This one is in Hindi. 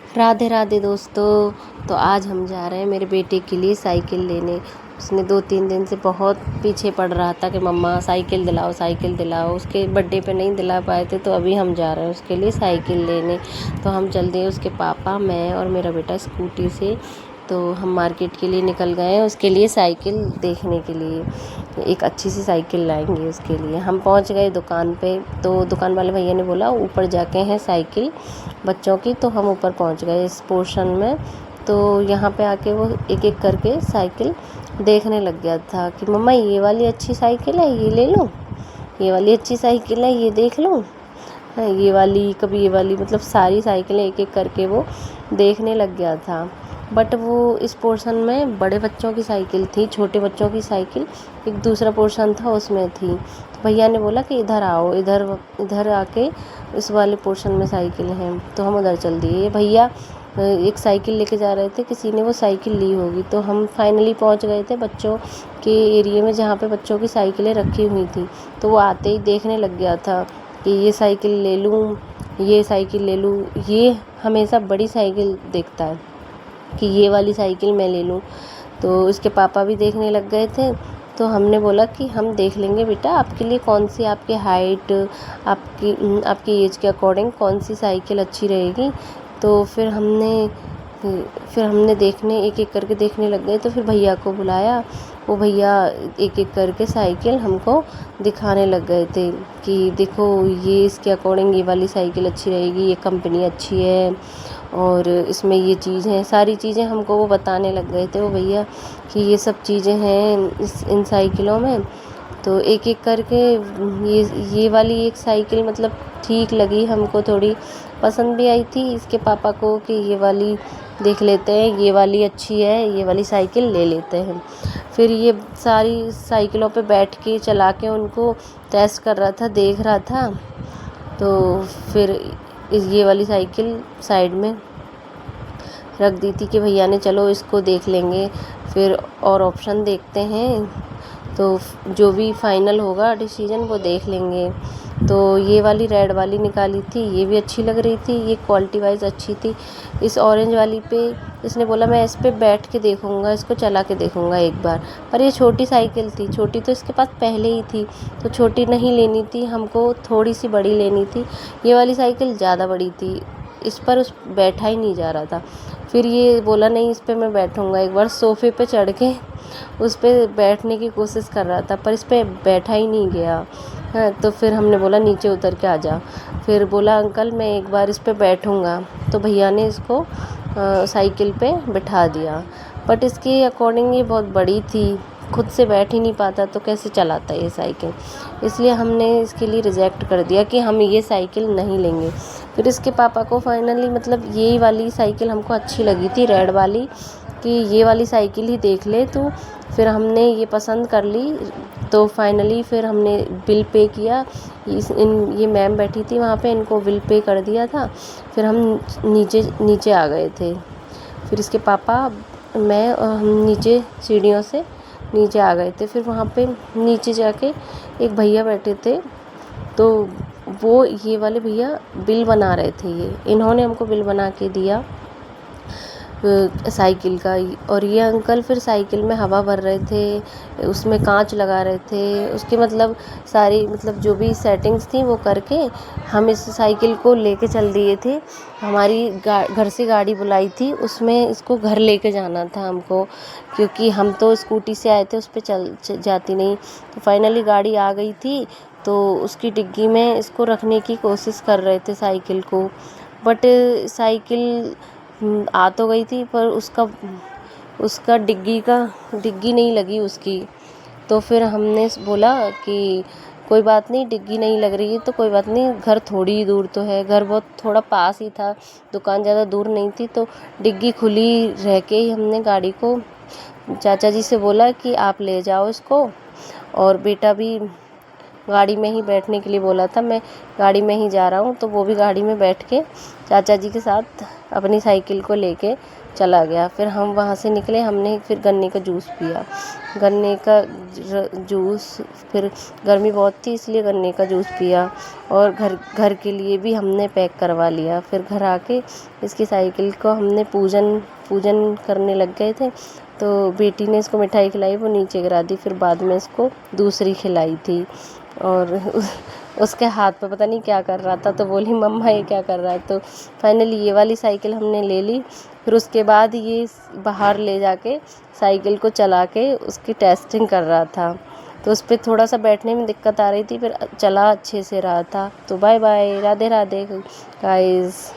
राधे राधे दोस्तों। तो आज हम जा रहे हैं मेरे बेटे के लिए साइकिल लेने। उसने 2-3 दिन से बहुत पीछे पड़ रहा था कि मम्मा साइकिल दिलाओ साइकिल दिलाओ। उसके बर्थडे पे नहीं दिला पाए थे, तो अभी हम जा रहे हैं उसके लिए साइकिल लेने। तो हम चल दिए, उसके पापा, मैं और मेरा बेटा स्कूटी से। तो हम मार्केट के लिए निकल गए हैं उसके लिए साइकिल देखने के लिए। एक अच्छी सी साइकिल लाएंगे उसके लिए। हम पहुंच गए दुकान पे, तो दुकान वाले भैया ने बोला ऊपर जाके हैं साइकिल बच्चों की। तो हम ऊपर पहुंच गए इस पोर्शन में। तो यहाँ पे आके वो एक एक करके साइकिल देखने लग गया था कि मम्मा ये वाली अच्छी साइकिल है, ये ले लूँ, ये वाली अच्छी साइकिल है, ये देख लूँ, ये वाली, कभी ये वाली, मतलब सारी साइकिलें एक एक करके वो देखने लग गया था। बट वो इस पोर्शन में बड़े बच्चों की साइकिल थी, छोटे बच्चों की साइकिल एक दूसरा पोर्शन था उसमें थी। तो भैया ने बोला कि इधर आओ, इधर इधर आके इस वाले पोर्शन में साइकिल हैं। तो हम उधर चल दिए। ये भैया एक साइकिल लेके जा रहे थे, किसी ने वो साइकिल ली होगी। तो हम फाइनली पहुंच गए थे बच्चों के एरिया में जहाँ पे बच्चों की साइकिलें रखी हुई थी। तो वो आते ही देखने लग गया था कि ये साइकिल ले लूँ, ये साइकिल ले लूँ। ये हमेशा बड़ी साइकिल देखता है कि ये वाली साइकिल मैं ले लूँ। तो इसके पापा भी देखने लग गए थे। तो हमने बोला कि हम देख लेंगे बेटा, आपके लिए कौन सी, आपकी हाइट, आपकी एज के अकॉर्डिंग कौन सी साइकिल अच्छी रहेगी। तो फिर हमने देखने एक एक करके देखने लग गए। तो फिर भैया को बुलाया। वो भैया एक एक करके साइकिल हमको दिखाने लग गए थे कि देखो ये इसके अकॉर्डिंग ये वाली साइकिल अच्छी रहेगी, ये कंपनी अच्छी है, और इसमें ये चीज़ है, सारी चीज़ें हमको वो बताने लग गए थे वो भैया कि ये सब चीज़ें हैं इन साइकिलों में। तो एक एक करके ये वाली एक साइकिल मतलब ठीक लगी हमको, थोड़ी पसंद भी आई थी इसके पापा को कि ये वाली देख लेते हैं, ये वाली अच्छी है, ये वाली साइकिल ले लेते हैं। फिर ये सारी साइकिलों पे बैठ के चला के उनको टेस्ट कर रहा था, देख रहा था। तो फिर ये वाली साइकिल साइड में रख दी थी कि भैया ने चलो इसको देख लेंगे, फिर और ऑप्शन देखते हैं, तो जो भी फाइनल होगा डिसीजन वो देख लेंगे। तो ये वाली रेड वाली निकाली थी, ये भी अच्छी लग रही थी, ये क्वालिटी वाइज अच्छी थी। इस ऑरेंज वाली पे इसने बोला मैं इस पे बैठ के देखूँगा, इसको चला के देखूँगा एक बार। पर ये छोटी साइकिल थी, छोटी तो इसके पास पहले ही थी, तो छोटी नहीं लेनी थी हमको, थोड़ी सी बड़ी लेनी थी। ये वाली साइकिल ज़्यादा बड़ी थी, इस पर उस बैठा ही नहीं जा रहा था। फिर ये बोला नहीं इस पे मैं बैठूँगा। एक बार सोफ़े पे चढ़ के उस पे बैठने की कोशिश कर रहा था, पर इस पे बैठा ही नहीं गया। हाँ, तो फिर हमने बोला नीचे उतर के आ जा। फिर बोला अंकल मैं एक बार इस पे बैठूँगा। तो भैया ने इसको साइकिल पे बिठा दिया। बट इसके अकॉर्डिंग ये बहुत बड़ी थी, खुद से बैठ ही नहीं पाता, तो कैसे चलाता ये साइकिल। इसलिए हमने इसके लिए रिजेक्ट कर दिया कि हम ये साइकिल नहीं लेंगे। फिर इसके पापा को फाइनली मतलब यही वाली साइकिल हमको अच्छी लगी थी, रेड वाली, कि ये वाली साइकिल ही देख ले तू। फिर हमने ये पसंद कर ली। तो फाइनली फिर हमने बिल पे किया। ये मैम बैठी थी वहाँ पे, इनको बिल पे कर दिया था। फिर हम नीचे आ गए थे। फिर इसके पापा, मैं और हम नीचे सीढ़ियों से नीचे आ गए थे। फिर वहाँ पे नीचे जाके एक भैया बैठे थे, तो वो ये वाले भैया बिल बना रहे थे। इन्होंने हमको बिल बना के दिया साइकिल का। और ये अंकल फिर साइकिल में हवा भर रहे थे, उसमें कांच लगा रहे थे, उसके मतलब सारी मतलब जो भी सेटिंग्स थी वो करके हम इस साइकिल को लेके चल दिए थे। हमारी घर से गाड़ी बुलाई थी, उसमें इसको घर लेके जाना था हमको, क्योंकि हम तो स्कूटी से आए थे, उस पर चल जाती नहीं। तो फाइनली गाड़ी आ गई थी, तो उसकी डिग्गी में इसको रखने की कोशिश कर रहे थे साइकिल को। बट साइकिल आ तो गई थी, पर उसका डिग्गी नहीं लगी उसकी। तो फिर हमने बोला कि कोई बात नहीं, डिग्गी नहीं लग रही है तो कोई बात नहीं, घर थोड़ी ही दूर तो है, घर बहुत थोड़ा पास ही था, दुकान ज़्यादा दूर नहीं थी। तो डिग्गी खुली रह के ही हमने गाड़ी को चाचा जी से बोला कि आप ले जाओ इसको। और बेटा भी गाड़ी में ही बैठने के लिए बोला था। मैं गाड़ी में ही जा रहा हूँ, तो वो भी गाड़ी में बैठ के चाचा जी के साथ अपनी साइकिल को लेके चला गया। फिर हम वहाँ से निकले, हमने फिर गन्ने का जूस पिया। गन्ने का जूस, फिर गर्मी बहुत थी इसलिए गन्ने का जूस पिया, और घर के लिए भी हमने पैक करवा लिया। फिर घर आके इसकी साइकिल को हमने पूजन करने लग गए थे, तो बेटी ने इसको मिठाई खिलाई, वो नीचे गिरा दी। फिर बाद में इसको दूसरी खिलाई थी, और उसके हाथ पे पता नहीं क्या कर रहा था, तो बोली मम्मा ये क्या कर रहा है। तो फाइनली ये वाली साइकिल हमने ले ली। फिर उसके बाद ये बाहर ले जाके साइकिल को चला के उसकी टेस्टिंग कर रहा था, तो उस पर थोड़ा सा बैठने में दिक्कत आ रही थी, फिर चला अच्छे से रहा था। तो bye bye, Radhe Radhe guys.